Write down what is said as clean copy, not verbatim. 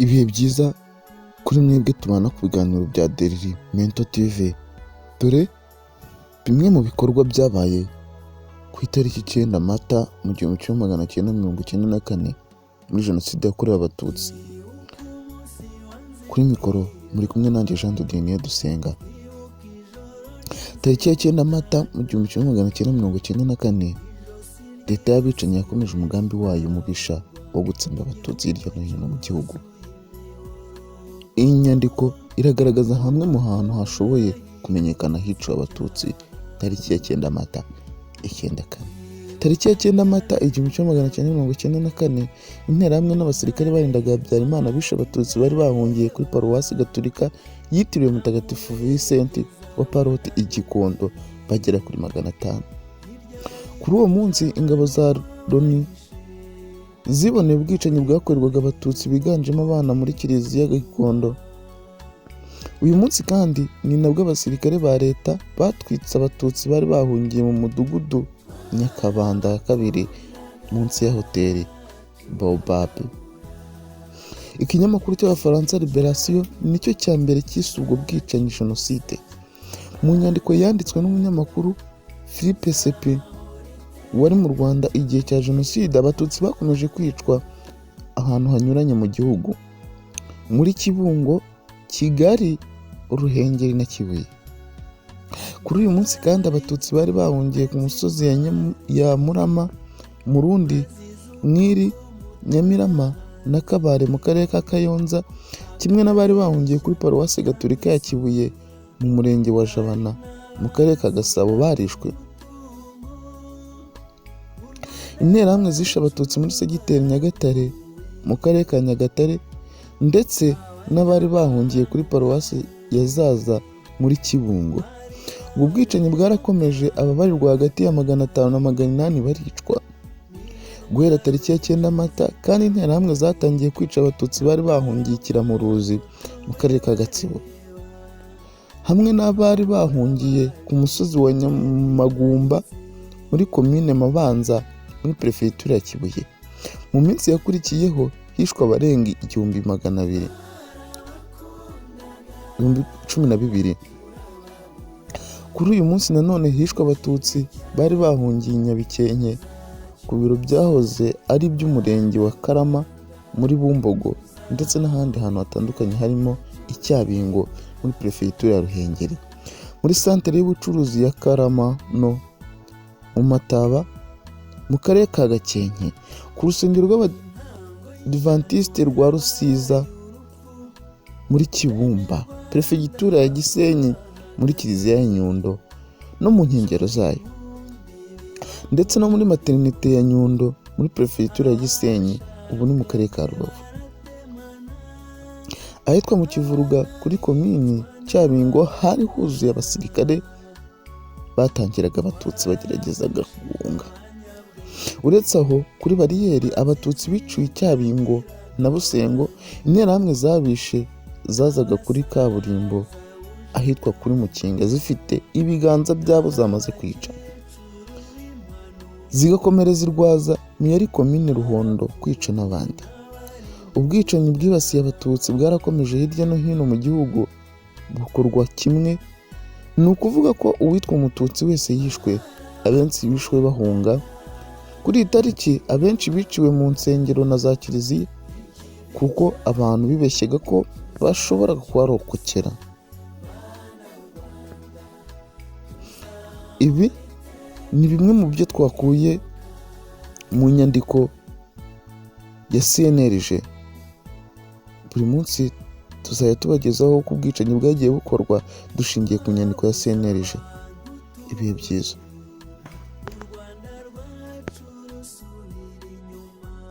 Ibihe byiza kuri mwebwe tubana ku biganiro bya Deriri Mento TV. Dore bimwe mu bikorwa byabaye ku itariki 9 Mata mu 1994 muri Jenoside yakorewe Abatutsi. Kuri mikoro muri kumwe nanjye Jean de Dieu Dusenga. Tariki ya 9 Mata mu 1994 leta y'abicanyi yakomeje umugambi wayo mubisha wo gutsemba Abatutsi hirya no hino mu gihugu. Iyi nyandiko iragaragaza hamwe mu hantu hashoboye kumenyekana hiciwe Abatutsi tariki ya 9 Mata 94. Tariki ya 9 Mata 1994 interahamwe n'abasirikare barindaga Habyarimana bishe Abatutsi bari bahungiye kuri paruwasi gatolika yitiriwe Mutagatifu Vincent wa Paroti i Gikondo bagera kuri 500. Kuri uwo munsi ingabo za Loni ziboneye ubwicanyi bwakorerwaga Abatutsi biganjemo abana muri Kiliziya Gikondo. Uyu munsi kandi ni nabwo abasirikare ba leta batwitse Abatutsi bari bahungiye mu mudugudu Nyakabanda ya kabiri munsi ya hoteli Baobab. Ikinyamakuru cy'Abafaransa Liberation nicyo cya mbere cyise ubwo bwicanyi Jenoside. Mu nyandiko yanditswe n'umunyamakuru Philippe Sepi wari mu Rwanda igihe cya Jenoside, Abatutsi bakomeje kwicwa ahantu hanyuranye mu gihugu, muri Kibungo, Kigali, Ruhengeri na Kibuye. Kuri uyu munsi kandi Abatutsi bari bahungiye ku musozi ya Murama, Murundi, Mwiri, Nyamirama na Kabare mu karere ka Kayonza, kimwe n'abari bahungiye kuri paruwasi gatolika ya Kibuye mu murenge wa Jabana mu karere ka Gasabo barishwe. Interahamwe zishe Abatutsi muri segiteri Nyagatare mu karere ka Nyagatare ndetse n'abari bahungiye kuri paruwasi ya Zaza muri Kibungo. Ubwo bwicanyi bwarakomeje, ababarirwa hagati ya 500 na 800 baricwa. Guhera tariki ya 9 Mata kandi interahamwe zatangiye kwica Abatutsi bari bahungiye Kiramuruzi mu karere ka Gatsibo, hamwe n'abari bahungiye ku musozi wa Nyamagumba muri komine Mabanza muri perefegitura ya Kibuye. Mu minsi yakurikiyeho hishwe abarenga 12,000. Kuri uyu munsi nanone hishwe Abatutsi bari bahungiye Nyabikenke ku biro byahoze ari iby'umurenge wa Karama muri Bumbogo ndetse n'ahandi hantu hatandukanye harimo Icyabingo muri perefegitura ya Ruhengeri, muri santere y'ubucuruzi ya Karama no mu Mataba mu karere ka Gakenke, ku rusengero rw'Abadiventiste rwa Rusiza muri Kibumba, perefegitura ya Gisenyi muri Kiliziya ya Nyundo no mu nkengero zayo, ndetse no muri maternité ya Nyundo muri perefegitura ya Gisenyi ubu ni mu karere ka Rubavu. Ahitwa mu Kivuruga kuri komini Cyabingo hari huzuye abasirikare batangiraga Abatutsi bageragezaga guhunga. Uretse aho kuri bariyeri Abatutsi biciwe Cyabingo na Busengo, interahamwe zabishe zazaga kuri kaburimbo ahitwa kuri Mukinga zifite ibiganza byabo zamaze kwica, zigakomereza irwaza mu yari komine Ruhondo kwica n'abandi. Ubwicanyi bwibasiye Abatutsi bwarakomeje hirya no hino mu gihugu bukorwa kimwe. Ni ukuvuga ko uwitwa Umututsi wese yishwe, abenshi bishwe bahunga. Kuri iyi tariki abenshi biciwe mu nsengero na za Kiliziya kuko abantu bibeshyaga ko bashobora kuharokokera. Ibi ni bimwe mu byo twakuye mu nyandiko ya CNLG. Buri munsi tuzajya tubagezaho uko ubwicanyi bwagiye bukorwa dushingiye ku nyandiko ya CNLG. Ibihe byiza.